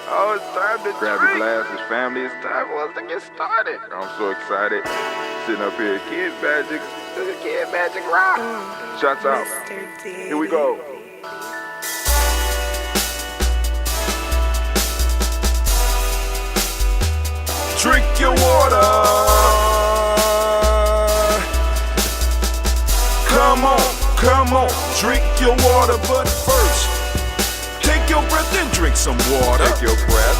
Oh, it's time to Grab drink. your glasses, family. It's time for us to get started. I'm so excited. Sitting up here, Kid Magic Rock. Shots out. Here we go. Drink your water. Come on, drink your water, but first, take your breath and drink some water. Take your breath.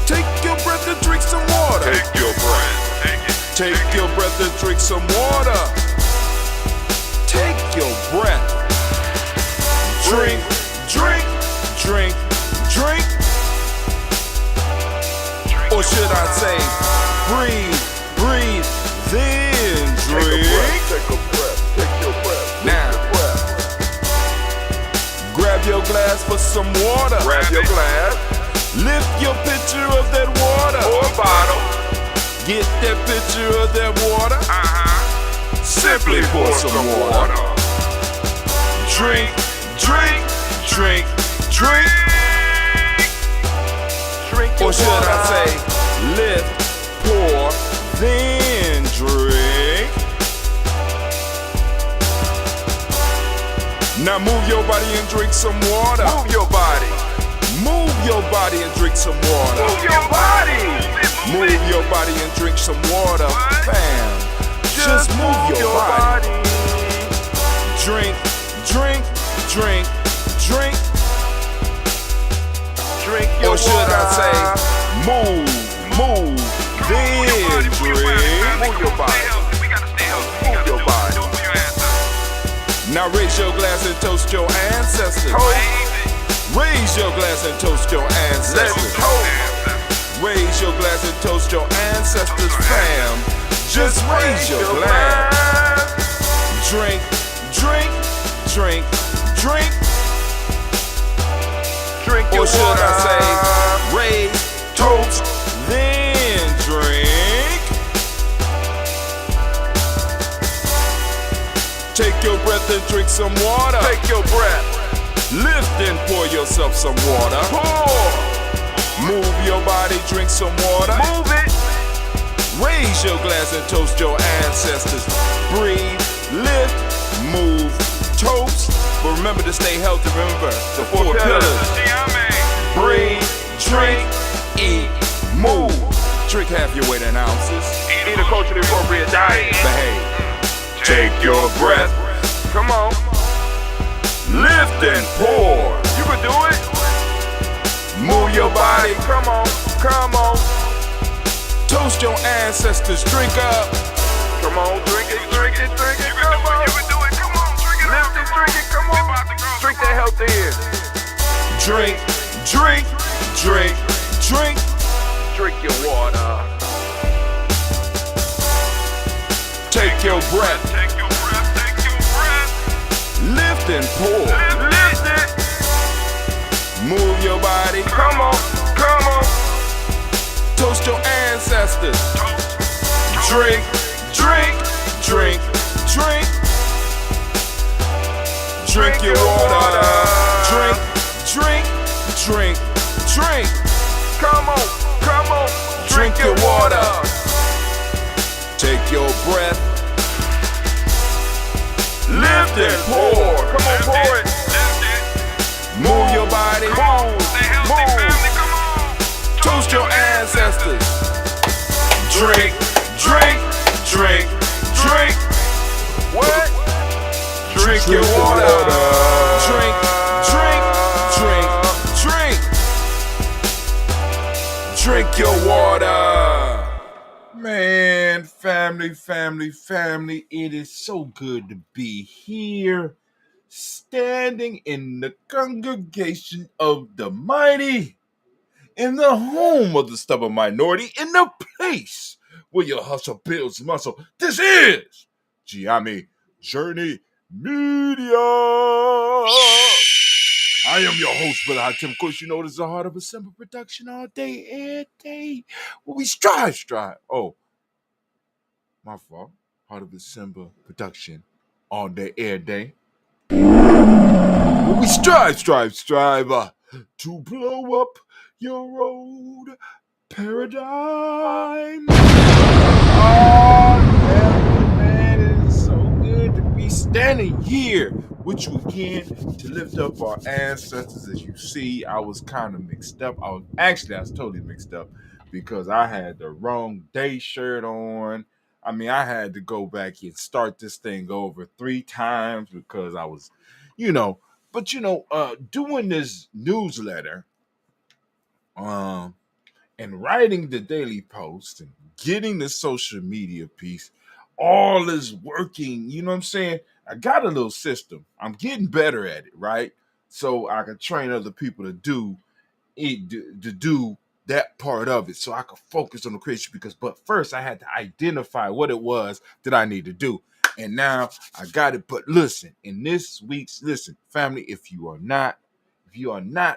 Take your breath and drink some water. Take your breath. Take your breath and drink some water. Take your breath. Drink, drink, drink, drink. Or should I say, breathe, breathe, then drink. Take a breath, take your breath. Now, grab your glass for some water. Grab your glass. Lift your pitcher of that water. Or bottle. Get that pitcher of that water. Simply pour some water. Drink, drink, drink, drink. Or should I say, lift, pour, then drink. Now move your body and drink some water. Move your body. Move your body and drink some water. Move your body. Move your body and drink some water. Fam, just move your body. Drink, drink, drink, drink. Drink your or should water. I say, move, then drink. Move your body. Move your body. Now raise your glass and toast your ancestors. Raise your glass and toast your ancestors. Raise your glass and toast your ancestors, fam. Just raise your glass. Drink, drink, drink, drink. Drink your or should water. I say, raise, toast, then drink. Take your breath and drink some water. Take your breath. Lift and pour yourself some water. Pour. Move your body, drink some water. Move it. Raise your glass and toast your ancestors. Breathe, lift, move, toast. But remember to stay healthy. Remember the four pillars. Breathe, drink, eat, move. Drink half your weight in ounces. Eat a culturally appropriate diet. Behave. Take your breath. Come on. Lift and pour. You can do it. Move your body. Come on. Come on. Toast your ancestors. Drink up. Come on. Drink it. Drink it. Drink it. Come on. You can do it. Come on. Drink it. Lift it. Drink it. Come on. Drink that health in. Drink. Drink. Drink. Drink. Drink your water. Take your breath. Take your breath. Take your breath. Lift and pour. Lift it. Move your body. Come on. Come on. Toast your ancestors. Drink. Drink. Drink. Drink. Drink your water. Drink. Drink. Drink. Drink. Come on. Come on. Drink your water. Take your breath. Lift and pour. Come on, pour it. Move your body. Move. Toast your ancestors. Drink. Drink. Drink. Drink. What? Drink your water. Drink. Drink. Drink. Drink. Drink your water. Man, family, it is so good to be here, standing in the congregation of the mighty, in the home of the stubborn minority, in the place where your hustle builds muscle. This is Gye-Nyame Journey Media. I am your host, Brother Hot Tim. Of course, you know this is the Heart of a Simple production all day, every day. Where we strive. Oh, my fault. Heart of a Simple production all day, every day. Where we strive to blow up your road paradigm. Oh, man, it is so good to be standing here with you again to lift up our ancestors. As you see, I was kind of mixed up. I was totally mixed up because I had the wrong day shirt on. I mean, I had to go back and start this thing over 3 times because I was, you know, but doing this newsletter, um, and writing the daily post and getting the social media piece, all is working. You know what I'm saying? I got a little system. I'm getting better at it, right? So I can train other people to do it, to do that part of it, so I could focus on the creation. But first, I had to identify what it was that I need to do, and now I got it. But listen, in this week's family, if you are not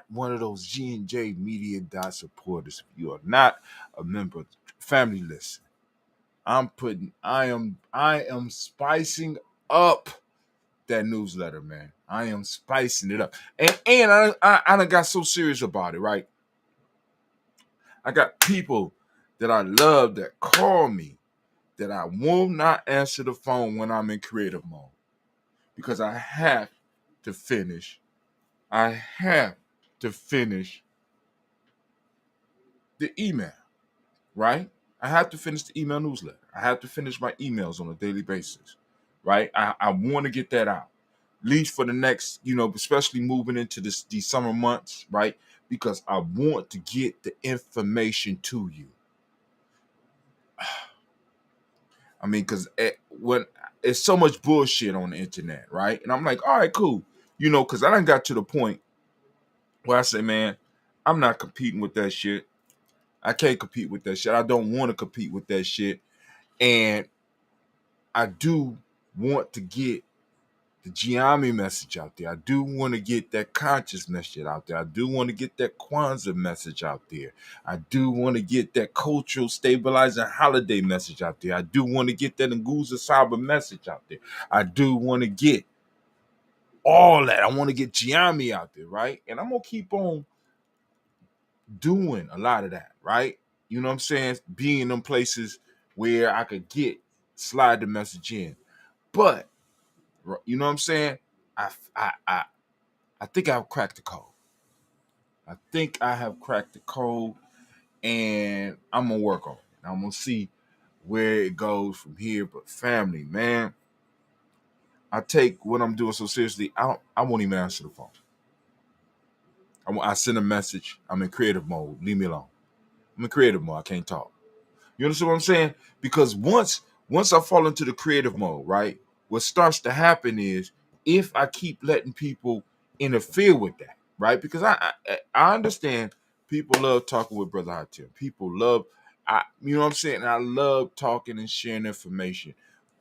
one of those G&J Media dot supporters, if you are not a member of the family, listen. I am spicing up that newsletter, man. I am spicing it up. And I done got so serious about it, right? I got people that I love that call me that I will not answer the phone when I'm in creative mode because I have to finish. I have to finish the email, right? I have to finish the email newsletter. I have to finish my emails on a daily basis, right? I want to get that out, at least for the next, especially moving into these summer months, right? Because I want to get the information to you. I mean, because when it's so much bullshit on the internet, right? And I'm like, all right, cool, because I done got to the point where I say, man, I'm not competing with that shit. I can't compete with that shit. I don't want to compete with that shit. And I do want to get the Gye-Nyame message out there. I do want to get that conscious message out there. I do want to get that Kwanzaa message out there. I do want to get that cultural stabilizing holiday message out there. I do want to get that Nguza Saba message out there. I do want to get all that. I want to get Gye-Nyame out there, right? And I'm going to keep on doing a lot of that, right? You know what I'm saying? Being in them places where I could slide the message in. But you know what I'm saying? I think I've cracked the code. I think I have cracked the code, and I'm gonna work on it. I'm gonna see where it goes from here. But family, man, I take what I'm doing so seriously. I won't even answer the phone. I send a message. I'm in creative mode. Leave me alone. I'm in creative mode. I can't talk. You understand what I'm saying? Because once I fall into the creative mode, right, what starts to happen is if I keep letting people interfere with that, right? Because I understand people love talking with Brother Hatim. People love, you know what I'm saying? I love talking and sharing information,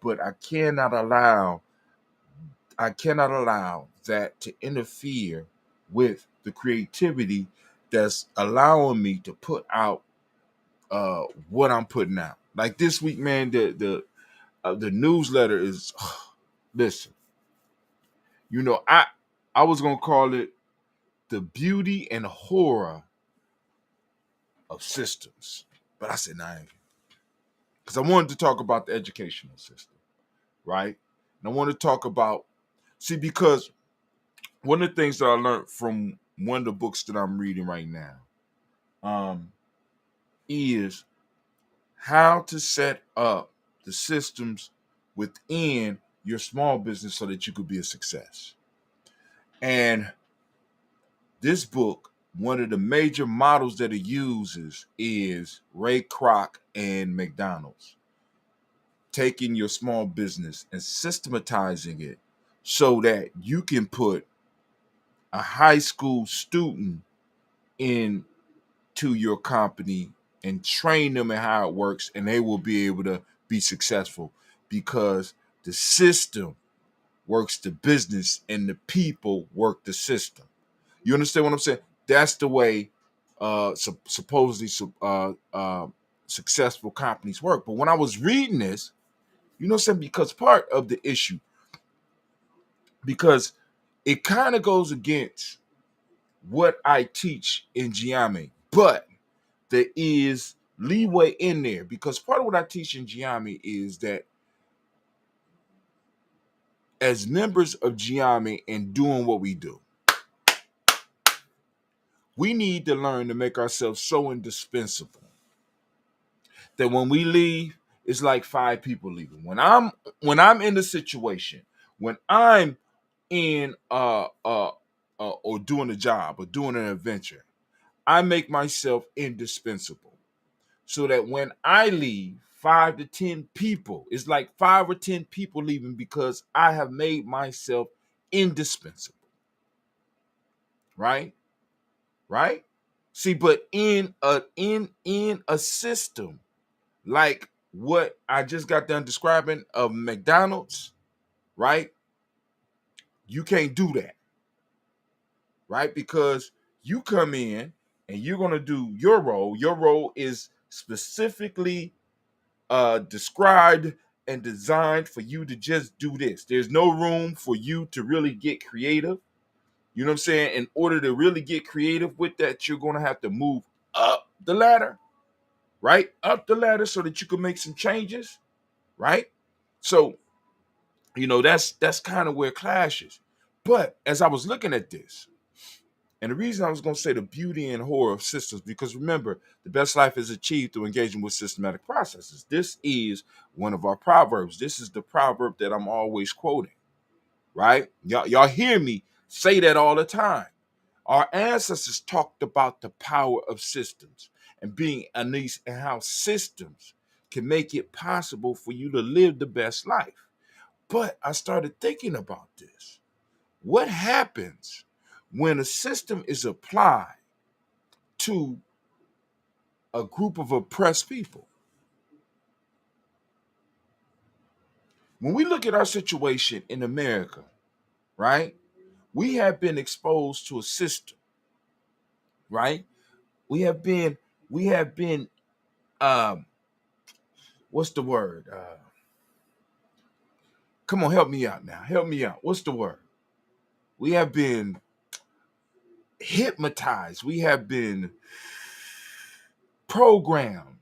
but I cannot allow that to interfere with the creativity that's allowing me to put out what I'm putting out. Like this week, man, the newsletter is listen. I was gonna call it the beauty and horror of systems, but I said nah, because I wanted to talk about the educational system, right? And I want to talk about because one of the things that I learned from one of the books that I'm reading right now, is how to set up the systems within your small business so that you could be a success. And this book, one of the major models that it uses is Ray Kroc and McDonald's, taking your small business and systematizing it so that you can put a high school student into your company and train them in how it works, and they will be able to be successful because the system works the business and the people work the system. You understand what I'm saying? That's the way supposedly successful companies work. But when I was reading this, you know what I'm saying? Because part of the issue, because it kind of goes against what I teach in Gye-Nyame. But there is leeway in there, because part of what I teach in Gye-Nyame is that as members of Gye-Nyame and doing what we do, we need to learn to make ourselves so indispensable that when we leave, it's like 5 people leaving. When I'm in the situation, when I'm in or doing a job or doing an adventure, I make myself indispensable so that when I leave, 5 to 10 people, it's like 5 or 10 people leaving because I have made myself indispensable. Right? Right? See, but in a system like what I just got done describing of McDonald's, right? You can't do that, right? Because you come in and you're going to do your role. Your role is specifically described and designed for you to just do this. There's no room for you to really get creative. You know what I'm saying? In order to really get creative with that, you're going to have to move up the ladder, right? Up the ladder so that you can make some changes, right? So, that's kind of where it clashes. But as I was looking at this, and the reason I was going to say the beauty and horror of systems, because remember, the best life is achieved through engaging with systematic processes. This is one of our proverbs. This is the proverb that I'm always quoting, right? Y'all hear me say that all the time. Our ancestors talked about the power of systems and being uneasy and how systems can make it possible for you to live the best life. But I started thinking about this. What happens when a system is applied to a group of oppressed people? When we look at our situation in America, right, we have been exposed to a system, right? We have been, what's the word? Come on, help me out now. Help me out. What's the word? We have been hypnotized. We have been programmed.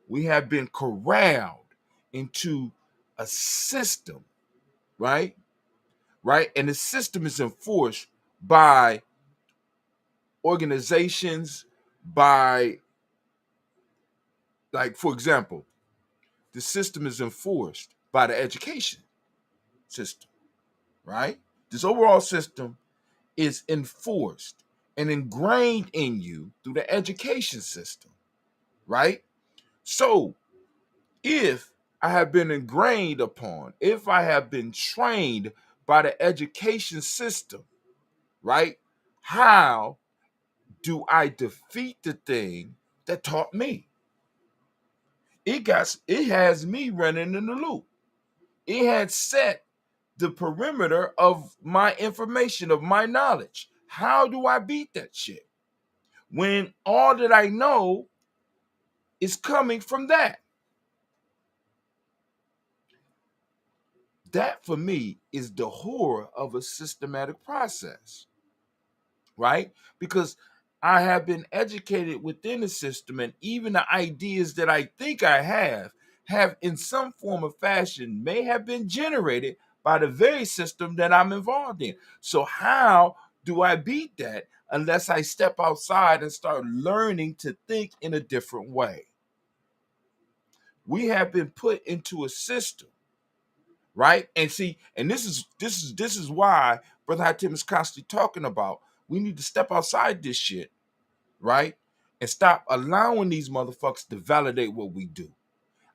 We have been corralled into a system, right? Right? And the system is enforced by organizations, by, like, for example, the system is enforced by the education system, right? This overall system is enforced and ingrained in you through the education system, right? So if I have been ingrained upon, if I have been trained by the education system, right? How do I defeat the thing that taught me? It has me running in the loop. It had set the perimeter of my information, of my knowledge. How do I beat that shit when all that I know is coming from that? That for me is the horror of a systematic process, right? Because I have been educated within the system, and even the ideas that I think I have in some form or fashion may have been generated by the very system that I'm involved in. So how do I beat that unless I step outside and start learning to think in a different way? We have been put into a system, right? And see, and this is why Brother Hatim is constantly talking about we need to step outside this shit, right? And stop allowing these motherfuckers to validate what we do.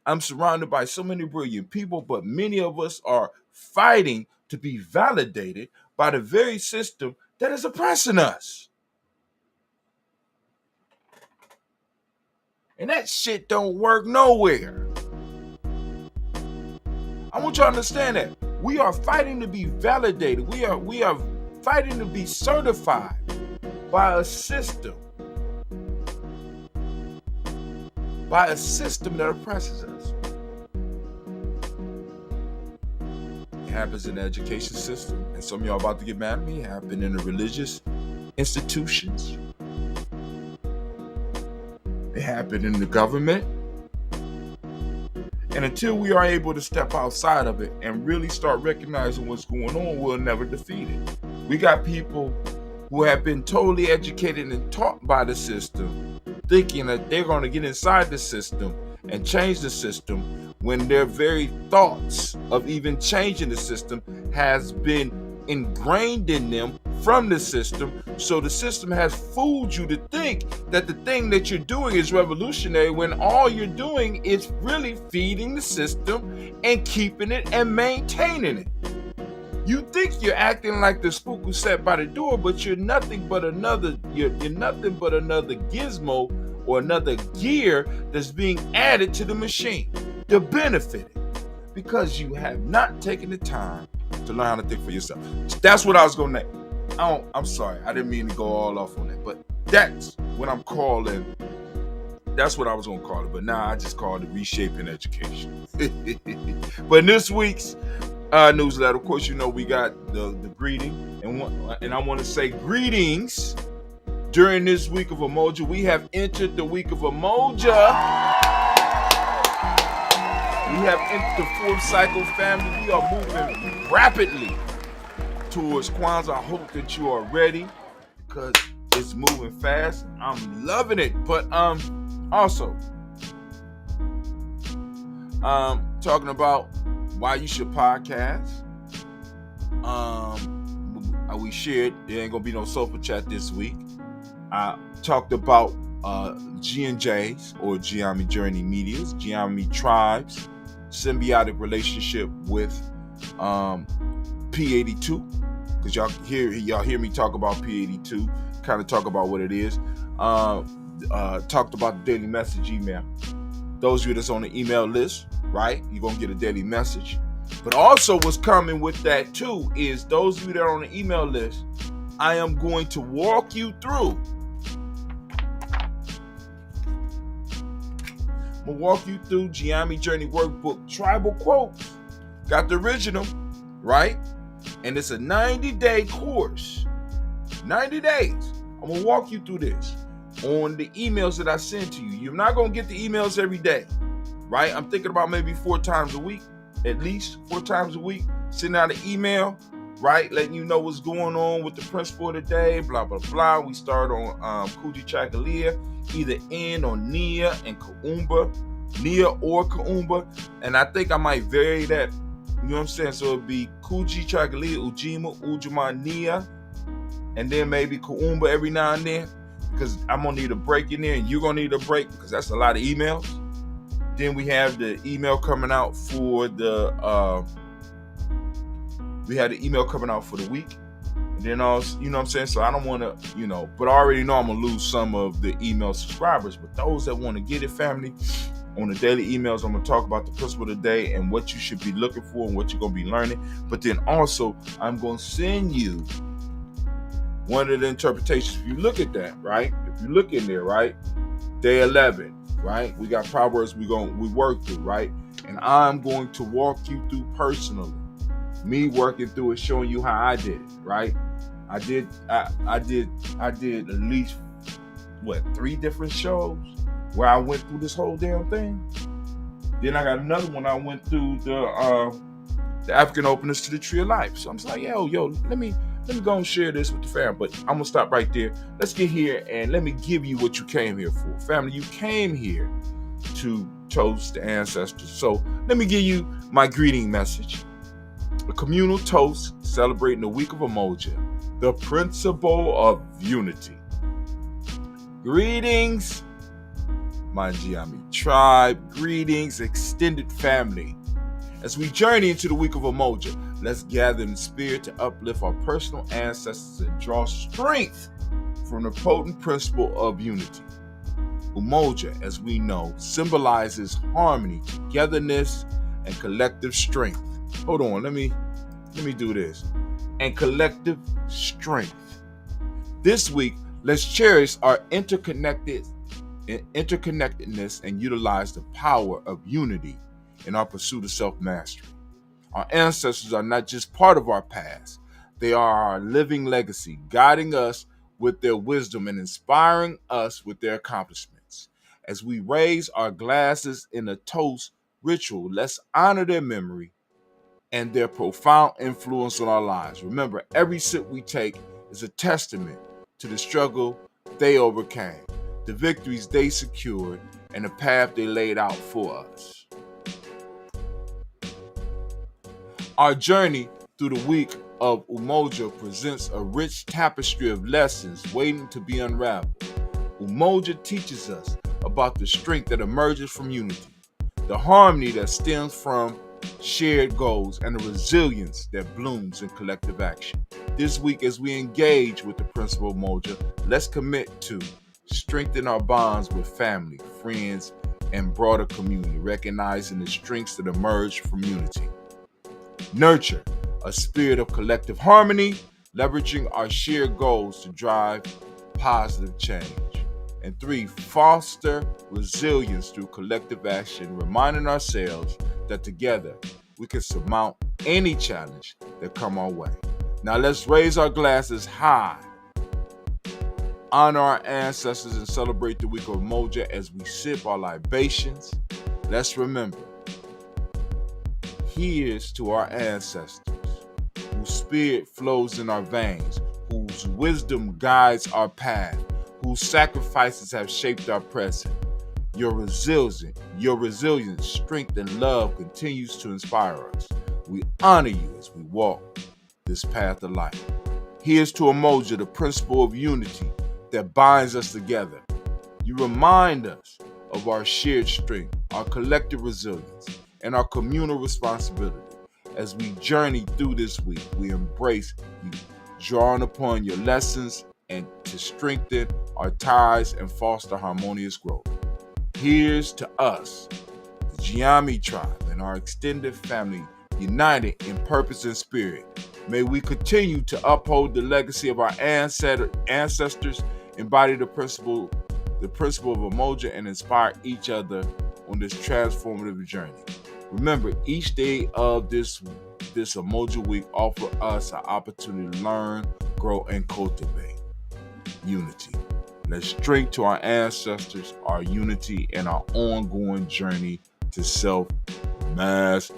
I'm surrounded by so many brilliant people, but many of us are fighting to be validated by the very system that is oppressing us. And that shit don't work nowhere. I want you to understand that. We are fighting to be validated. We are fighting to be certified by a system. By a system that oppresses us. It happens in the education system, and some of y'all about to get mad at me. It happened in the religious institutions. It happened in the government. And until we are able to step outside of it and really start recognizing what's going on, we'll never defeat it. We got people who have been totally educated and taught by the system, thinking that they're going to get inside the system and change the system, when their very thoughts of even changing the system has been ingrained in them from the system. So the system has fooled you to think that the thing that you're doing is revolutionary, when all you're doing is really feeding the system and keeping it and maintaining it. You think you're acting like the spook who sat by the door, but you're nothing but another gizmo or another gear that's being added to the machine to benefit it, because you have not taken the time to learn how to think for yourself. That's what I was going to name. I'm sorry, I didn't mean to go all off on that, but that's what I'm calling. That's what I was going to call it, but now I just called it reshaping education. But in this week's newsletter, of course, you know, we got the greeting, and I want to say greetings during this week of Umoja. We have entered the week of Umoja. We have entered the fourth cycle, family. We are moving rapidly towards Kwanzaa. I hope that you are ready, because it's moving fast. I'm loving it. But also talking about why you should podcast. We shared there ain't gonna be no sofa chat this week. I talked about G&J's, or Gye-Nyame Journey Media's, Gye-Nyame Tribes symbiotic relationship with P82, because y'all hear me talk about P82, kind of talk about what it is. Talked about the daily message email. Those of you that's on the email list, right, you're gonna get a daily message. But also what's coming with that too is those of you that are on the email list, I am going to walk you through. I'm gonna walk you through Gye-Nyame Journey Workbook Tribal Quotes. Got the original, right? And it's a 90-day course. 90 days. I'm gonna walk you through this on the emails that I send to you. You're not gonna get the emails every day, right? I'm thinking about maybe 4 times a week, at least 4 times a week, sending out an email, right? Letting you know what's going on with the principle of the day, blah, blah, blah. We start on Kuji Chagalia, either N or Nia and Kaumba, Nia or Kaumba. And I think I might vary that, you know what I'm saying? So it'd be Kuji Chagalia, Ujima, Ujima, Nia, and then maybe Kaumba every now and then, because I'm going to need a break in there, and you're going to need a break, because that's a lot of emails. Then we have the email coming out for the week. And then also, you know what I'm saying? So I don't want to, but I already know I'm going to lose some of the email subscribers. But those that want to get it, family, on the daily emails, I'm going to talk about the principle of the day and what you should be looking for and what you're going to be learning. But then also, I'm going to send you one of the interpretations. If you look at that, right? If you look in there, right? Day 11. Right, we got Proverbs we work through, right, and I'm going to walk you through personally, me working through it, showing you how I did it, right? I did at least 3 different shows where I went through this whole damn thing. Then I got another one I went through the African openers to the Tree of Life. So I'm just like, yo, let me go and share this with the fam. But I'm going to stop right there. Let's get here and let me give you what you came here for. Family, you came here to toast the ancestors. So let me give you my greeting message. A communal toast celebrating the week of Umoja, the principle of unity. Greetings, my Gye-Nyame tribe. Greetings, extended family. As we journey into the week of Umoja, let's gather in the spirit to uplift our personal ancestors and draw strength from the potent principle of unity. Umoja, as we know, symbolizes harmony, togetherness, and collective strength. Hold on, let me do this. And collective strength. This week, let's cherish our interconnectedness and utilize the power of unity in our pursuit of self-mastery. Our ancestors are not just part of our past. They are our living legacy, guiding us with their wisdom and inspiring us with their accomplishments. As we raise our glasses in a toast ritual, let's honor their memory and their profound influence on our lives. Remember, every sip we take is a testament to the struggle they overcame, the victories they secured, and the path they laid out for us. Our journey through the week of Umoja presents a rich tapestry of lessons waiting to be unraveled. Umoja teaches us about the strength that emerges from unity, the harmony that stems from shared goals, and the resilience that blooms in collective action. This week, as we engage with the principle of Umoja, let's commit to strengthen our bonds with family, friends, and broader community, recognizing the strengths that emerge from unity. Nurture a spirit of collective harmony, leveraging our shared goals to drive positive change. And 3, foster resilience through collective action, reminding ourselves that together we can surmount any challenge that come our way. Now let's raise our glasses high, honor our ancestors, and celebrate the week of Umoja as we sip our libations. Let's remember, here's to our ancestors, whose spirit flows in our veins, whose wisdom guides our path, whose sacrifices have shaped our present. Your resilience, strength, and love continues to inspire us. We honor you as we walk this path of life. Here's to Umoja, the principle of unity that binds us together. You remind us of our shared strength, our collective resilience, and our communal responsibility. As we journey through this week, we embrace you, drawing upon your lessons and to strengthen our ties and foster harmonious growth. Here's to us, the Gye-Nyame tribe, and our extended family, united in purpose and spirit. May we continue to uphold the legacy of our ancestors, embody the principle of Umoja, and inspire each other on this transformative journey. Remember, each day of this Umoja week offer us an opportunity to learn, grow, and cultivate unity. Let's drink to our ancestors, our unity, and our ongoing journey to self-mastery.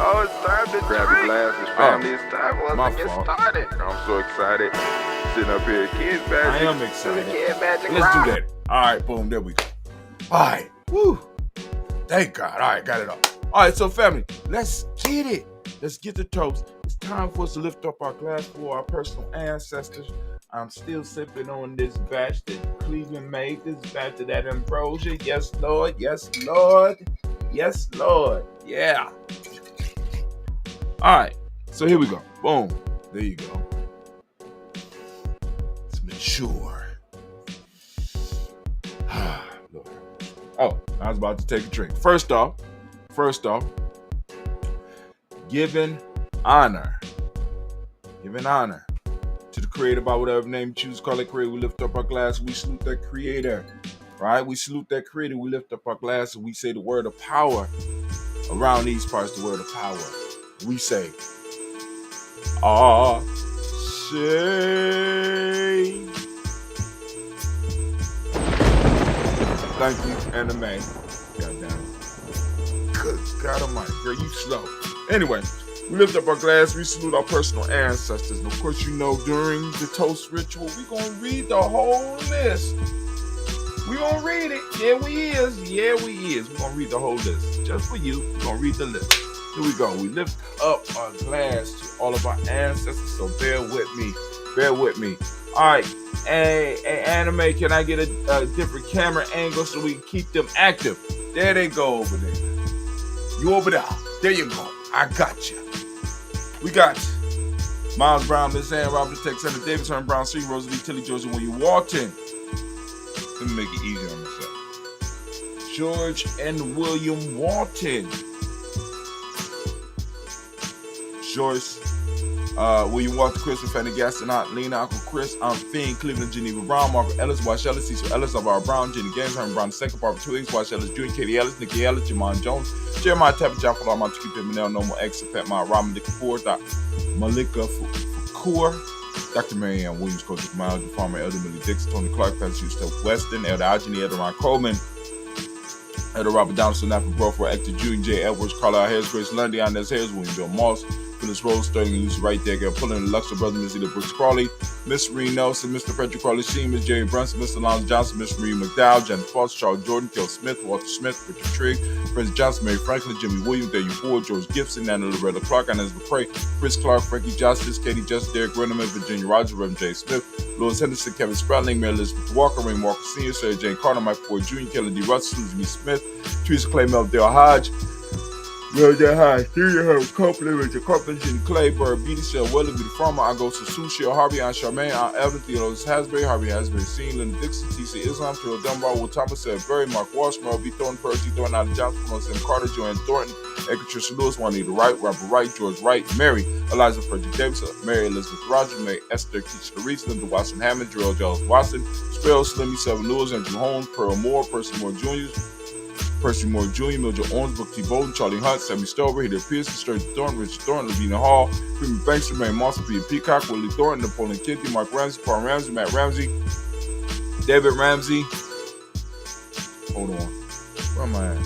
Oh, it's time to grab the glasses, family. It's time for us to get started. I'm so excited. Sitting up here, kids magic. I am excited. Kid magic. Let's do that. All right, boom, there we go. All right, woo. Thank God. All right, got it all. All right, so family, let's get it. Let's get the toast. It's time for us to lift up our glass for our personal ancestors. I'm still sipping on this batch that Cleveland made, this batch of that ambrosia. Yes, Lord. Yes, Lord. Yes, Lord. Yeah. All right. So here we go. Boom. There you go. It's mature. Lord. Oh, I was about to take a drink. First off, giving honor to the creator by whatever name you choose to call that creator. We lift up our glass, we salute that creator, right? We salute that creator, we lift up our glass, and we say the word of power around these parts, the word of power. We say, say. Thank you, Anime. God damn it. Good God Almighty, girl, you slow. Anyway, we lift up our glass, we salute our personal ancestors. And of course, you know, during the toast ritual, we're going to read the whole list. We're going to read it. Yeah, we is. We're going to read the whole list. Just for you, we're going to read the list. Here we go. We lift up our glass to all of our ancestors, so bear with me. All right. Hey, Anime, can I get a different camera angle so we can keep them active? There they go over there. You over there. There you go. I got you. We got Miles Brown, Miss Ann, Robert Tex, Senator Davis, Herman Brown, C. Rosalie, Tilly, Georgia. When you walked in, let me make it easier on myself. George and William Walton. Joyce, William Walton, Chris, and Fanny Gaston, Aunt Lena, Uncle Chris, Aunt Fiend, Cleveland, Geneva Brown, Margaret Ellis, Wash Ellis, Cecil Ellis, Alvaro Brown, Jenny Gaines, Herman Brown II, Barbara Twiggs, Wash Ellis Jr., Katie Ellis, Nikki Ellis, Jamon Jones, Jeremiah Tapper, John Falar, Montague Pitt, Manel, Normal X, Pet Ma, Raman Dickapour, Malika Fakur, Dr. Mary Ann Williams, Coach Miles, the farmer, Elder Millie Dixon, Tony Clark, Pastor Steph Weston, Elder Agony, Elder Ron Coleman, Elder Robert Donaldson, Napa Brofer, Actor Junior J. Edwards, Carlisle Harris, Grace Lundy, Inez Harris, William Bill Moss, Phyllis Rose, Sterling and Lucy Wright, Dagger Pullen, the Luxor Brother, Miss Eda Brooks Crawley, Miss Marie Nelson, Mr. Frederick Crawley Sheen, Miss Jerry Brunson, Mr. Lawrence Johnson, Miss Marie McDowell, Janet Foster, Charles Jordan, Kel Smith, Walter Smith, Richard Trigg, Prince Johnson, Mary Franklin, Jimmy Williams, Daniel Ford, George Gibson, Anna Loretta Clark, Inez McCray, Chris Clark, Frankie Justice, Katie Justice, Derek Renneman, Virginia Rogers, Reverend J. Smith, Louis Henderson, Kevin Spratling, Mary Elizabeth Walker, Rain Walker Sr., Sarah Jane Carter, Mike Ford Jr., Kelly D. Russell, Susan B. Smith, Teresa Clay, Mel Dale Hodge, Dale Hodge, Junior Herb Copeland, Richard Carpenter, Jenny Clay, Bird, Beatty, Shell, Willie, the Farmer, I go to Sue, Shell, Harvey, Aunt Charmaine, Aunt Evan, Theodosius Hasbury, Harvey Hasbury, Seen, Linda Dixon, T.C. Islam, Terrell Dunbar, Will Thomas, Ed Berry, Mark Walsh, Merle B. Thornton, Percy Thornton, Adam Johnson, Sam Carter, Joanne Thornton, Edgar Trisha Lewis, Juanita Wright, Robert Wright, George Wright, Mary, Eliza Frederick Davis, Mary Elizabeth Rogers, May Esther Keisha Reese, Linda Watson Hammond, Gerald Giles Watson, Sparrow, Slimmy, Seven Lewis, Andrew Holmes, Pearl Moore, Percy Moore Jr., Mildred Owens, Book T. Bolden, Charlie Hunt, Sammy Stover, Heather Pearson, Sturgeon Thornton, Richard Thornton, Lavina Hall, Freeman Banks, Ray Moss, Peter Peacock, Willie Thornton, Napoleon Kinsey, Mark Ramsey, Paul Ramsey, Matt Ramsey, David Ramsey. Hold on. Where am I at?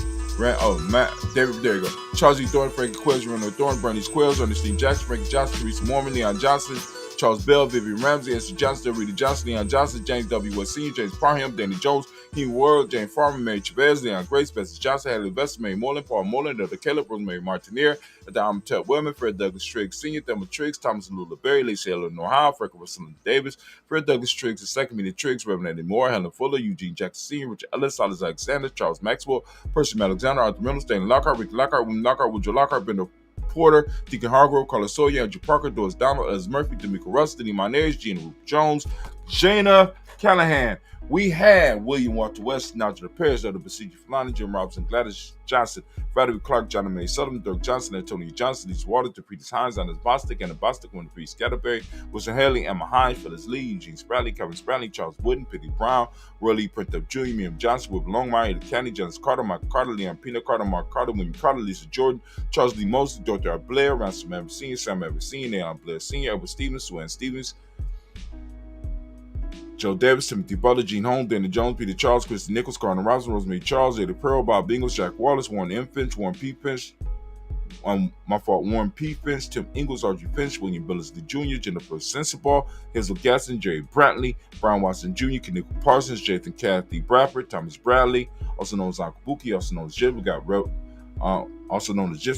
Matt, David, there you go. Charles E. Thornton, Frankie Quills, Ronald Thornton, Bernice Quills, Ernestine Jackson, Frankie Johnson, Teresa Mormon, Leon Johnson, Charles Bell, Vivian Ramsey, Esther Johnson, Rita Johnson, Leon Johnson, James W. West Sr., James Parham, Danny Jones, Hugh World, Jane Farmer, Mary Chavez, Leon Grace, Bessie Johnson, Hadley Vester, Mary Moreland, Paul Moreland, Dr. Caleb, Rosemary Martinier, Adam Ted Wellman, Fred Douglas Triggs Sr., Thelma Triggs, Thomas and Lula Berry, Lacey Eleanor Howe, Frank Russell Davis, Fred Douglas Triggs, the second meeting Triggs, Reverend Eddie Moore, Helen Fuller, Eugene Jackson Sr., Richard Ellis, Silas Alexander, Charles Maxwell, Percy Alexander, Arthur Reynolds, Stanley Lockhart, Ricky Lockhart, William Lockhart, Woodrow Lockhart, Bender Porter, Deacon Hargrove, Carlos Sawyer, Andrew Parker, Doris Donald, Ez Murphy, D'Amico Russ, Denny Monez, Gina Ruth Jones, Jana Callahan. We had William Walter West, Nigel Paris, Elder Besiege Fulani, Jim Robinson, Gladys Johnson, Valerie Clark, John May Sullivan, Dirk Johnson, Antonio Johnson, Lisa Waters, Depretis Hines, Anders Bostic, Anna Bostic, Winter Priest Scatterberry, Wilson Haley, Emma Hines, Phyllis Lee, Eugene Spradley, Kevin Spradley, Charles Wooden, Pitty Brown, Roy Lee, Print Up Jr., Miriam Johnson, Wilbur Longmire, Eda County, Jonas Carter, Michael Carter, Leon Pina Carter, Mark Carter, William Carter, Lisa Jordan, Charles Lee Mosley, Dr. R. Blair, Ransom Evans Sr., Sam Evans Sr., Leon Blair Sr., Edward Stevens, Sue Ann Stevens, Joe Davis, Timothy Butler, Gene Holmes, Danny Jones, Peter Charles, Christy Nichols, Cardinal Robinson, Rosemary Charles, Eddie Pearl, Bob Ingles, Jack Wallace, Warren M. Finch, Warren P. Finch, Warren P. Finch, Tim Ingles, Audrey Finch, William Billingsley Jr., Jennifer Sensible, Hazel Gaston, Jerry Brantley, Brian Watson Jr., Kanika Parsons, Jathan Kathy Bradford, Thomas Bradley, also known as Uncle Buki, also known as Jib. We got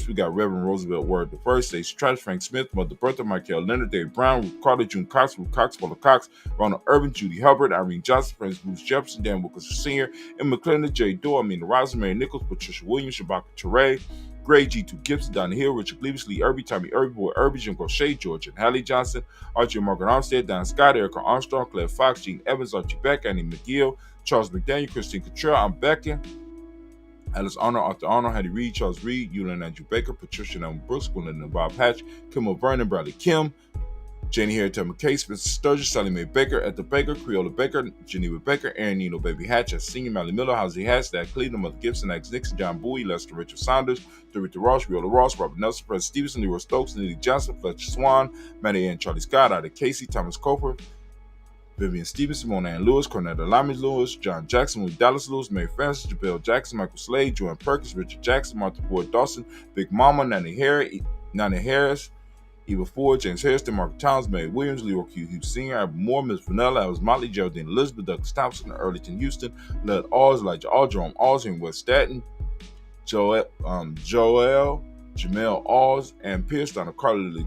we got Reverend Roosevelt Word the First, Stacey Trash, Frank Smith, Mother Bertha, Michael Leonard, Dave Brown, Ruth Carter, June Cox, Ruth Cox, Paula Cox, Ronald Urban, Judy Hubbard, Irene Johnson, Francis Bruce Jefferson, Dan Wilkerson Sr., Emma McClendon, Jay Doe, Amina Rosen, Mary Nichols, Patricia Williams, Shabaka Teray, Gray, G2 Gibson, Don Hill, Richard Gleavis, Lee Irby, Tommy Irby, Boy Irby, Jim Crochet, George and Hallie Johnson, Archie and Margaret Armstead, Don Scott, Erica Armstrong, Claire Fox, Gene Evans, Archie Beck, Annie McGill, Charles McDaniel, Christine Cottrell, I'm Becca, Alice Arnold, Arthur Arnold, Hattie Reed, Charles Reed, Eulin Andrew Baker, Patricia Nelson Brooks, Gwendolyn and Bob Hatch, Kim Vernon, Bradley Kim, Janie Harriet McKay, Spencer Sturgis, Sally Mae Baker, Etta Baker, Creola Baker, Geneva Baker, Aaron Nino Baby Hatch, Senior Mally Miller, Housie Hatch, Dad Cleveland, Mother Gibson, Alex Nixon, John Bowie, Lester Richard Saunders, Dorita Ross, Riola Ross, Robert Nelson, Fred Stevenson, Leroy Stokes, Lily Johnson, Fletcher Swan, Maddie Ann, Charlie Scott, Ida Casey, Thomas Coper, Vivian Stevenson, Mona Ann Lewis, Cornetta Lamis Lewis, John Jackson, Lee Dallas Lewis, Mary Francis, Jabel Jackson, Michael Slade, Joanne Perkins, Richard Jackson, Martha Boyd Dawson, Big Mama, Nani Harris, Eva Ford, James Harrison, Mark Towns, Mary Williams, Leroy Q. Hughes Sr., Albert Moore, Miss Vanilla, Alice Motley, Geraldine Elizabeth, Douglas Thompson, Earlington Houston, Led Alls, Elijah All, Jerome Alls, and West Staten, Joel, Jamel Alls, and Pierce, Donna Carter,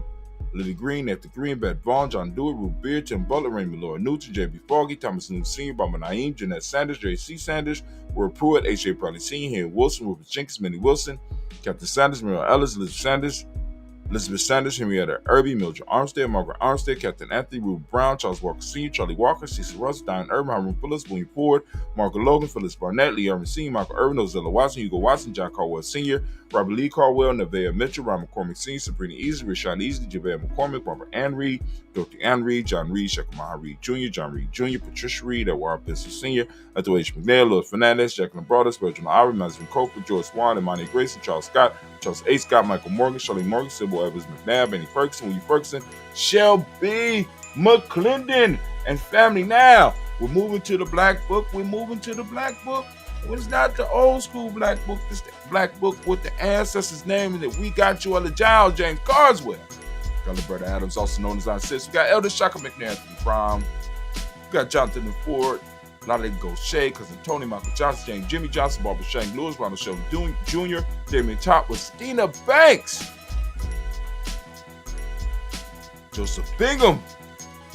Lily Green, Nathan Green, Beth Vaughn, John Dewey, Ruth Beard, Tim Butler, Raymond Laura Newton, J.B. Foggy, Thomas New Sr., Barbara Naeem, Jeanette Sanders, J.C. Sanders, Will Pruitt, H.J. Bradley Sr., Henry Wilson, Rufus Jenkins, Minnie Wilson, Captain Sanders, Muriel Ellis, Elizabeth Sanders, Henrietta Irby, Mildred Armstead, Margaret Armstead, Captain Anthony, Ruben Brown, Charles Walker Sr., Charlie Walker, Cecil Russ, Diane Irvin, Hiram Phillips, William Ford, Margaret Logan, Phyllis Barnett, Lee Irvin Sr., Michael Irvin, Ozella Watson, Hugo Watson, John Caldwell Sr., Robert Lee Caldwell, Nevaeh Mitchell, Ron McCormick Sr., Sabrina Easley, Rashawn Easley, Javale McCormick, Barbara Ann Reed, Dorothy Ann Reed, John Reed, Shekamaha Reed Jr., John Reed Jr., Patricia Reed, Edward Bissell Sr., Ethel H. McNair, Louis Fernandez, Jacqueline Broadus, Reginald Irie, Mazin Coker, George Swan, Imani Grayson, Charles Scott, Charles A. Scott, Michael Morgan, Shirley Morgan, Sybil Evans McNabb, Benny Ferguson, Willie Ferguson, Shelby McClendon and family. Now, we're moving to the Black Book. We're moving to the Black Book. It's not the old school Black Book. It's the Black Book with the ancestors' name that we got you on the Giles James Carswell. Got Roberta Adams, also known as our sis. We got Elder Shaka McNair Prom. We got Jonathan Ford, Lale Gaucher, Cousin Tony, Michael Johnson, James Jimmy Johnson, Barbara Shank Lewis, Ronald Sheldon Jr., Damian Top with Stina Banks, Joseph Bingham,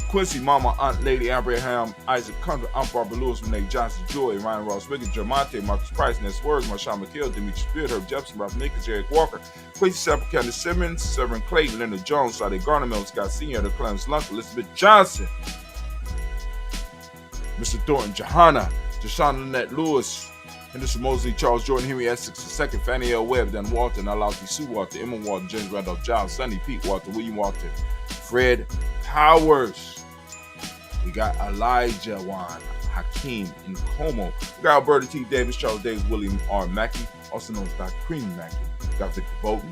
Quincy Mama, Aunt Lady Abraham, Isaac Condor, Aunt Barbara Lewis, Renee Johnson, Joy, Ryan Ross Wiggins, Jermonte, Marcus Price, Ness Words, Marshawn McHale, Dimitri Spear, Herb Jepson, Ralph Nichols, Eric Walker, Quincy Sample, Candace Simmons, Severin Clayton, Leonard Jones, Sade Garner, Mel Scott Sr., The Clarence Lunk, Elizabeth Johnson, Mr. Thornton, Johanna, Deshaun Lynette Lewis, Henderson Mosley, Charles Jordan, Henry Essex II, Fannie L. Webb, Dan Walton, Alauti Sue Walton, Emma Walton, James Randolph Giles, Sonny Pete Walton, William Walton, Fred Powers. We got Elijah Wan, Hakeem Nkomo. We got Alberta T. Davis, Charles Davis, William R. Mackey, also known as Dr. Cream Mackey. We got Victor Bolton,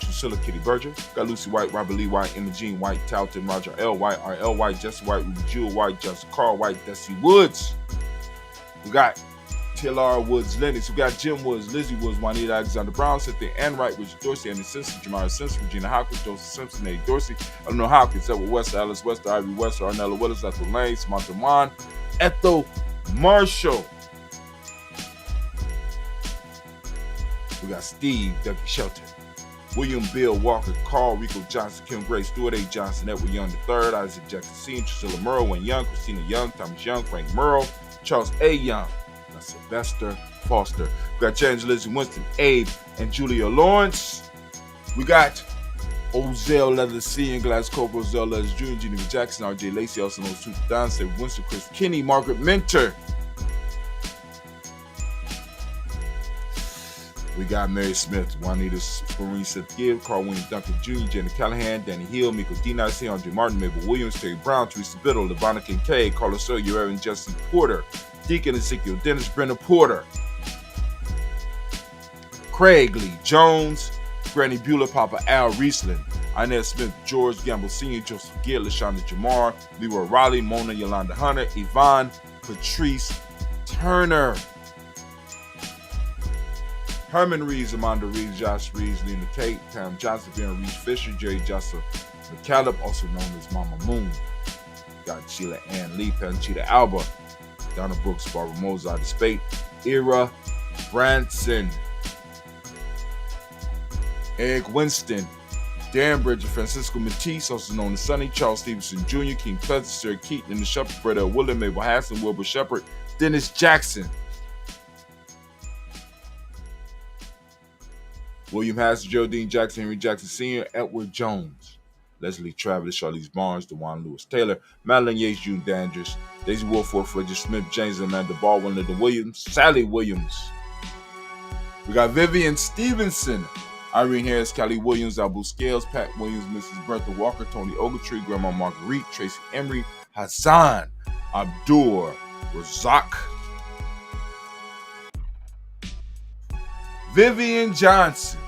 Drusilla Kitty Berger. We got Lucy White, Robert Lee White, Emma Jean White, Talton, Roger L. White, R.L. White, Jesse White, Ruby Jewel White, Justin Carl White, Desi Woods. We got TLR Woods, Lennox. We got Jim Woods, Lizzie Woods, Juanita Alexander Brown, Cynthia Ann Wright, Richard Dorsey, Andy Simpson, Jamara Simpson, Regina Hawkins, Joseph Simpson, Eddie Dorsey, Eleanor Hawkins, Edward West, Alice West, Ivy West, Arnella Willis, Ethel Lane, Samantha Wan, Ethel Marshall. We got Steve W. Shelton, William Bill Walker, Carl Rico Johnson, Kim Gray, Stuart A. Johnson, Edward Young III, Isaac Jackson Sr., Priscilla Murrow, Wayne Young, Christina Young, Thomas Young, Frank Murrow, Charles A. Young, Sylvester Foster. We got James Lizzie Winston, Abe, and Julia Lawrence. We got Ozell Leathers C. and Glass Cobra, Ozell Leathers Jr., Geneva Jackson, R.J. Lacey, also known as Truth Don, Save Winston, Chris Kinney, Margaret Minter. We got Mary Smith, Juanita Spurine, Seth Gibb, Carl William Duncan Jr., Jenny Callahan, Danny Hill, Miko D.Nice, Andre Martin, Mabel Williams, Terry Brown, Teresa Biddle, Levana Kincaid, Carlos Sawyer, Erin Justin Porter, Deacon Ezekiel Dennis, Brenda Porter, Craig Lee Jones, Granny Bueller, Papa Al Riesland, Inez Smith, George Gamble Sr., Joseph Gill, LaShonda Jamar, Leroy Riley, Mona Yolanda Hunter, Yvonne Patrice Turner, Herman Reeves, Amanda Reeves, Josh Reeves, Lena Kate, Pam Johnson, Vera Reeves Fisher, Jerry Joseph McCallum, also known as Mama Moon. Got Sheila Ann Lee, Panchita Alba, Donna Brooks, Barbara Mozart, Spate, Ira Branson, Eric Winston, Darren Bridger, Francisco Matisse, also known as Sonny, Charles Stevenson Jr., King Pleasant, Sir Keaton, and the Shepherd, Brett William, Mabel Hassan, Wilbur Shepard, Dennis Jackson, William Hassan, Geraldine Jackson, Henry Jackson Sr., Edward Jones, Leslie Travis, Charlize Barnes, DeJuan Lewis Taylor, Madeline Yates, June Dandridge, Daisy Wolford, Frederick Smith, James Amanda Baldwin, Lyndon Williams, Sally Williams. We got Vivian Stevenson, Irene Harris, Kelly Williams, Abu Scales, Pat Williams, Mrs. Bertha Walker, Tony Ogletree, Grandma Marguerite, Tracy Emery, Hassan Abdur Razak, Vivian Johnson,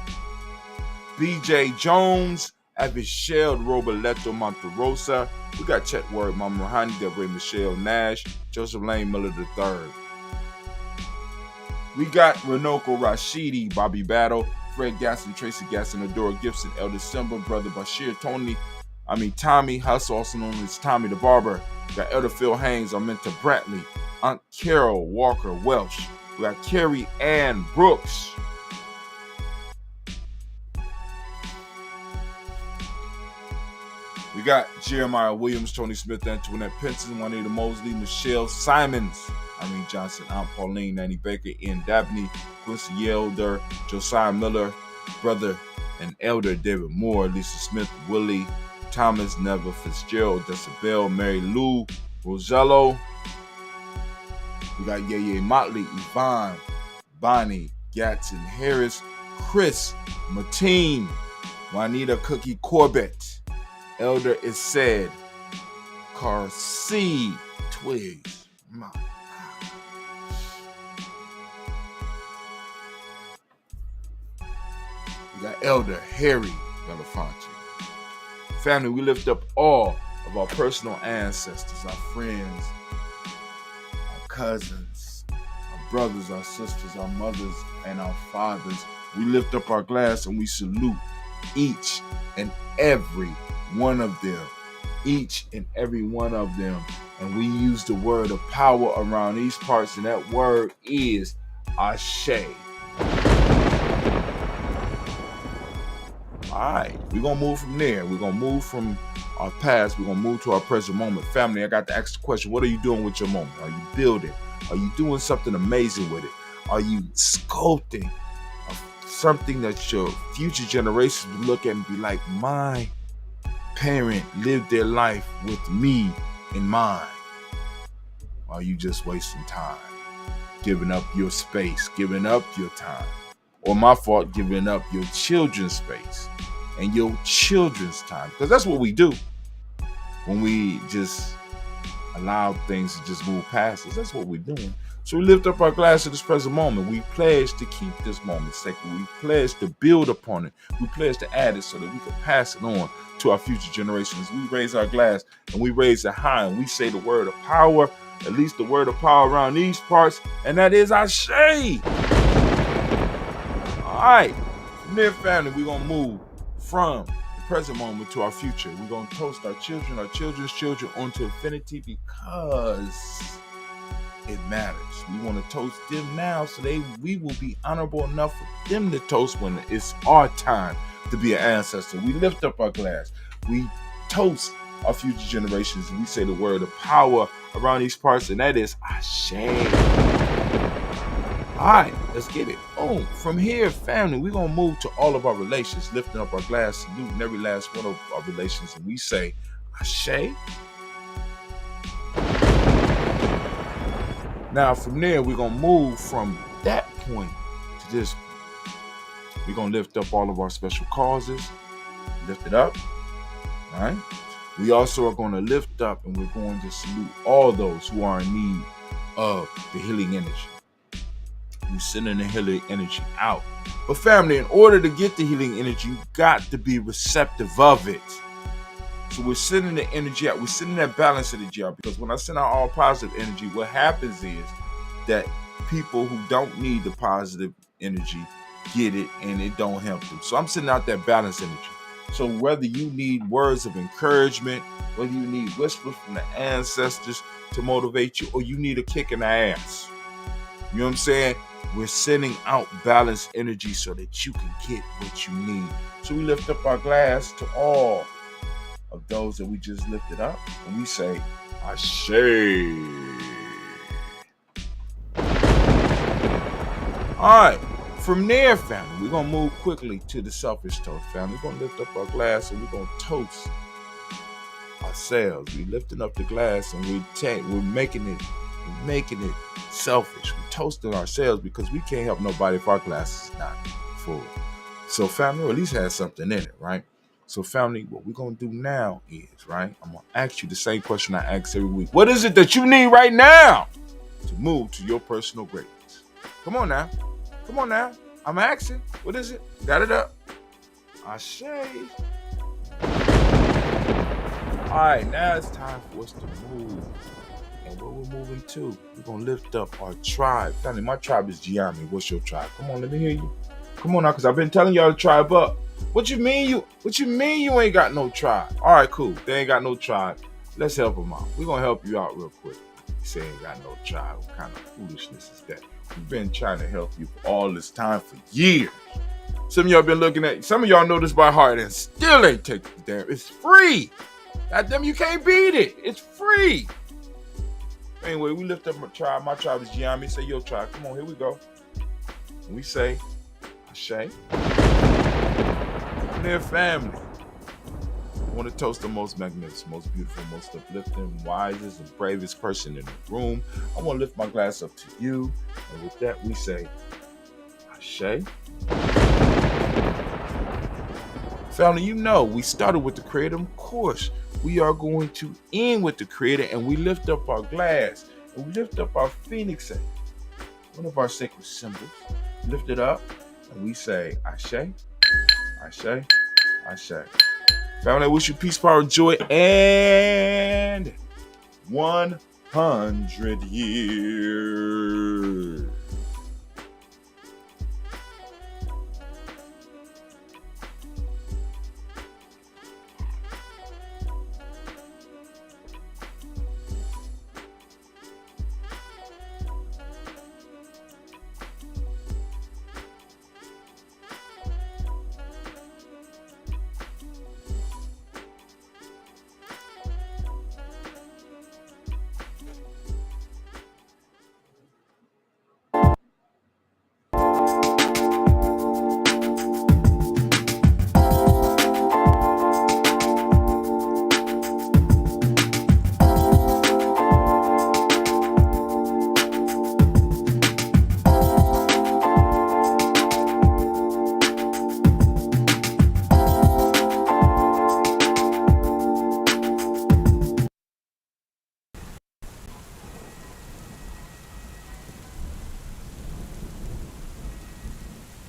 B.J. Jones, Abishel Roboleto Monterosa. We got Chet Word, Mama Rahani, Deborah Michelle Nash, Joseph Lane Miller III. We got Renoko Rashidi, Bobby Battle, Fred Gasson, Tracy Gasson, Adora Gibson, Elder Simba, Brother Bashir, Tommy Hustle, also known as Tommy the Barber. We got Elder Phil Haynes, Arminta Bradley, Aunt Carol Walker Welsh. We got Carrie Ann Brooks. We got Jeremiah Williams, Tony Smith, Antoinette Pinson, Juanita Mosley, Michelle Simons, Irene Johnson, Aunt Pauline, Nanny Baker, Ian Dabney, Quincy Elder, Josiah Miller, Brother and Elder David Moore, Lisa Smith, Willie Thomas, Neva Fitzgerald, Decibel, Mary Lou, Rosello. We got Yeye Motley, Yvonne, Bonnie, Gatson Harris, Chris Mateen, Juanita Cookie Corbett, Elder is said, Carcy Twigs. My God. We got Elder Harry Belafonte. Family, we lift up all of our personal ancestors, our friends, our cousins, our brothers, our sisters, our mothers, and our fathers. We lift up our glass and we salute each and every one of them. Each and every one of them. And we use the word of power around these parts, and that word is Ashe. All right, we're going to move from there. We're going to move from our past. We're going to move to our present moment. Family, I got to ask the question, what are you doing with your moment? Are you building? Are you doing something amazing with it? Are you sculpting something that your future generations will look at and be like, my parent lived their life with me in mind? Or are you just wasting time, giving up your space, giving up your time? Or my fault, giving up your children's space and your children's time? Because that's what we do when we just allow things to just move past us. That's what we're doing. So we lift up our glass to this present moment. We pledge to keep this moment sacred. We pledge to build upon it. We pledge to add it so that we can pass it on to our future generations. We raise our glass and we raise it high and we say the word of power, at least the word of power around these parts, and that is Ashe. All right, from there, family, we're going to move from the present moment to our future. We're going to toast our children, our children's children onto infinity because it matters. We want to toast them now so we will be honorable enough for them to toast when it's our time to be an ancestor. We lift up our glass. We toast our future generations and we say the word of power around these parts, and that is Ashe. All right, let's get it. Oh, from here, family, we're going to move to all of our relations, lifting up our glass, saluting every last one of our relations, and we say Ashe. Now, from there, we're going to move from that point to this point. We're going to lift up all of our special causes, lift it up, all right? We also are going to lift up and we're going to salute all those who are in need of the healing energy. We're sending the healing energy out. But family, in order to get the healing energy, you got to be receptive of it. So we're sending the energy out. We're sending that balance energy out, because when I send out all positive energy, what happens is that people who don't need the positive energy get it and it don't help them. So I'm sending out that balance energy. So whether you need words of encouragement, whether you need whispers from the ancestors to motivate you, or you need a kick in the ass, you know what I'm saying? We're sending out balanced energy so that you can get what you need. So we lift up our glass to all of those that we just lifted up, and we say, Ashe. All right, from there, family, we're going to move quickly to the selfish toast, family. We're going to lift up our glass and we're going to toast ourselves. We're lifting up the glass and we're making it selfish. We're toasting ourselves because we can't help nobody if our glass is not full. So family, or at least has something in it, right? So family, what we're going to do now is, right, I'm going to ask you the same question I ask every week. What is it that you need right now to move to your personal greatness? Come on now. Come on now. I'm asking. What is it? Got it up. Ashe. All right, now it's time for us to move. And where we're moving to, we're going to lift up our tribe. Family, my tribe is Gye-Nyame. What's your tribe? Come on, let me hear you. Come on now, because I've been telling y'all to tribe up. What you mean you ain't got no tribe? All right, cool. They ain't got no tribe. Let's help them out. We're going to help you out real quick. You say ain't got no tribe. What kind of foolishness is that? We've been trying to help you for all this time for years. Some of y'all been looking at, some of y'all know this by heart and still ain't taking the damn. It's free. Goddamn, you can't beat it. It's free. Anyway, we lift up my tribe. My tribe is Gye-Nyame. Say your tribe. Come on, here we go. And we say, Ashe. And their family. I want to toast the most magnificent, most beautiful, most uplifting, wisest, and bravest person in the room. I want to lift my glass up to you. And with that, we say, Ashe. Family, you know, we started with the Creator. Of course, we are going to end with the Creator, and we lift up our glass, and we lift up our phoenix egg, one of our sacred symbols. Lift it up, and we say, Ashe, Ashe, Ashe. Family, I wish you peace, power, joy, and 100 years.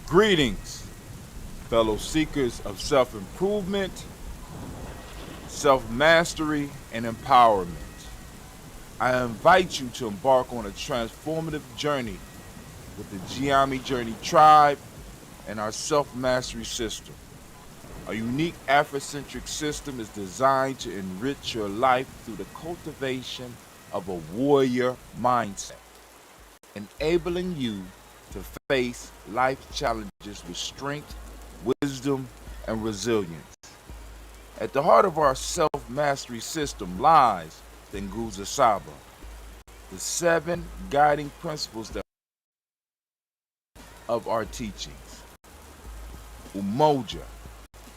Greetings, fellow seekers of self-improvement, self-mastery, and empowerment. I invite you to embark on a transformative journey with the Gye-Nyame Journey Tribe and our self-mastery system. A unique Afrocentric system is designed to enrich your life through the cultivation of a warrior mindset, enabling you to face life challenges with strength, wisdom, and resilience. At the heart of our self-mastery system lies the Nguzo Saba, the 7 guiding principles of our teachings. Umoja,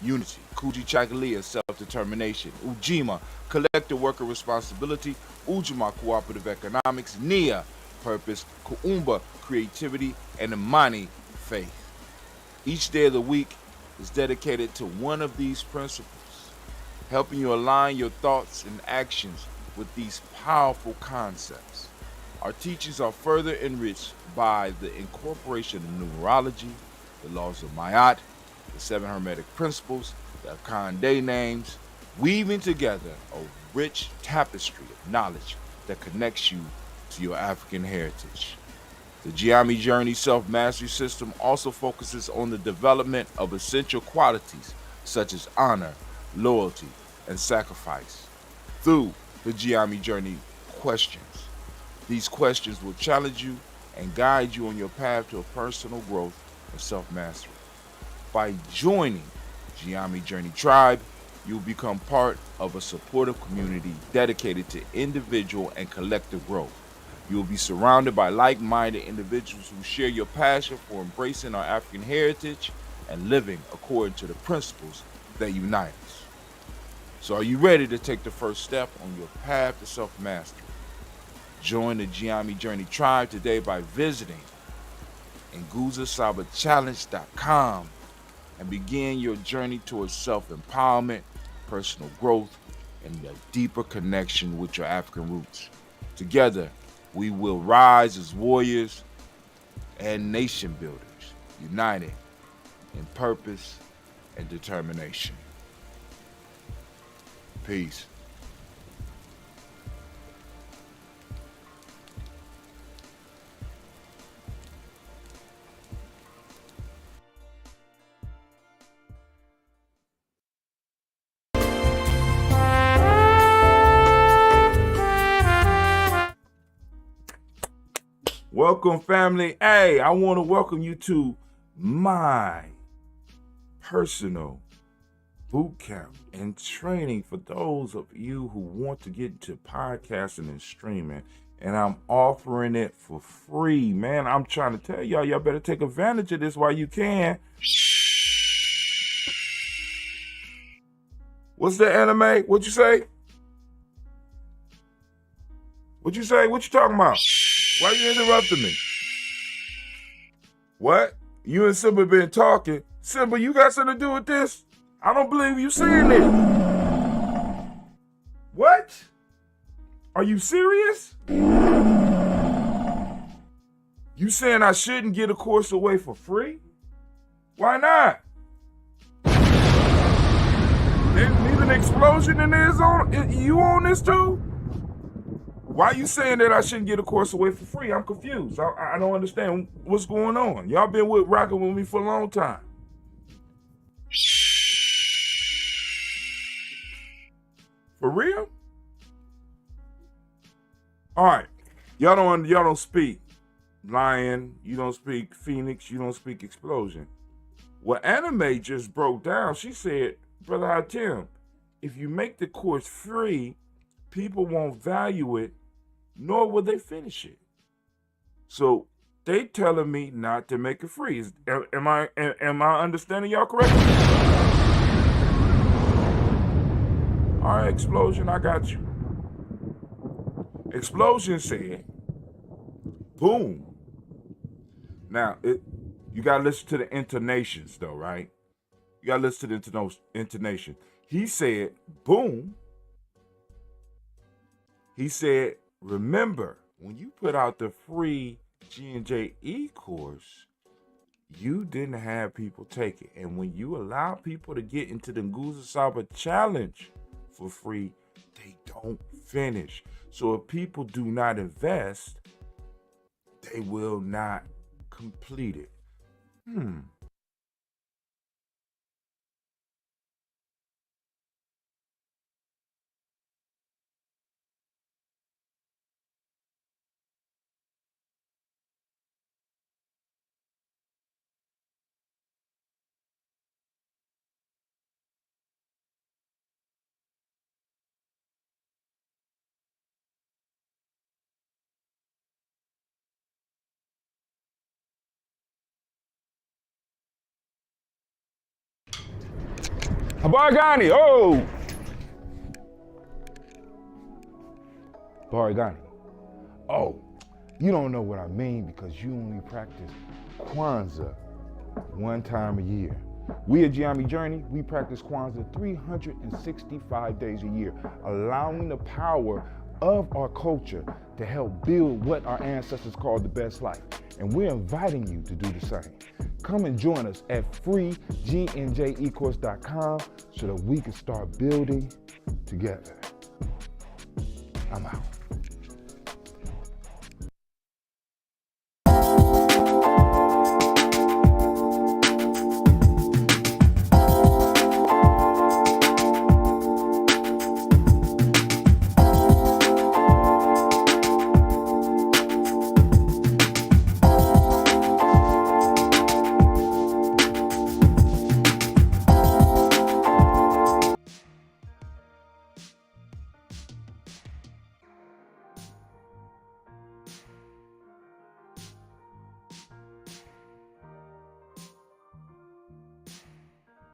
unity. Kuji-Chagalia, self-determination. Ujima, collective worker responsibility. Ujima, cooperative economics. Nia, purpose. Kuumba, creativity. And Imani, faith. Each day of the week is dedicated to one of these principles, helping you align your thoughts and actions with these powerful concepts. Our teachings are further enriched by the incorporation of numerology, the laws of Ma'at, the 7 Hermetic principles, the Akande names, weaving together a rich tapestry of knowledge that connects you to your African heritage. The Gye-Nyame Journey Self-Mastery System also focuses on the development of essential qualities such as honor, loyalty, and sacrifice through the Gye-Nyame Journey questions. These questions will challenge you and guide you on your path to a personal growth and self-mastery. By joining Gye-Nyame Journey Tribe, you will become part of a supportive community dedicated to individual and collective growth. You will be surrounded by like-minded individuals who share your passion for embracing our African heritage and living according to the principles that unite us. So are you ready to take the first step on your path to self-mastery? Join the Gye-Nyame Journey Tribe today by visiting nguzosabachallenge.com and begin your journey towards self-empowerment, personal growth, and a deeper connection with your African roots. Together, we will rise as warriors and nation builders, united in purpose and determination. Peace. Welcome, family. Hey, I want to welcome you to my personal boot camp and training for those of you who want to get into podcasting and streaming. And I'm offering it for free, man. I'm trying to tell y'all better take advantage of this while you can. What's the anime? What'd you say? What'd you say? What you talking about? Why you interrupting me? What? You and Simba been talking. Simba, you got something to do with this? I don't believe you saying it. What? Are you serious? You saying I shouldn't get a course away for free? Why not? Neither an explosion in there is on. You on this too? Why you saying that I shouldn't get a course away for free? I'm confused. I don't understand what's going on. Y'all been rocking with me for a long time. For real? All right. Y'all don't speak lion. You don't speak phoenix. You don't speak explosion. What Anime just broke down, she said, Brother Hatim, if you make the course free, people won't value it, nor will they finish it. So they telling me not to make it free. Am I understanding y'all correctly? All right, Explosion, I got you. Explosion said, boom. Now, you got to listen to the intonations, though, right? You got to listen to the intonation. He said, boom. He said, remember, when you put out the free Gye-Nyame course, you didn't have people take it. And when you allow people to get into the Nguza Saba challenge for free, they don't finish. So if people do not invest, they will not complete it. Bargani, oh! Bargani. Oh, you don't know what I mean because you only practice Kwanzaa one time a year. We at Gye-Nyame Journey, we practice Kwanzaa 365 days a year, allowing the power of our culture to help build what our ancestors called the best life. And we're inviting you to do the same. Come and join us at freegynjaecourse.com so that we can start building together. I'm out.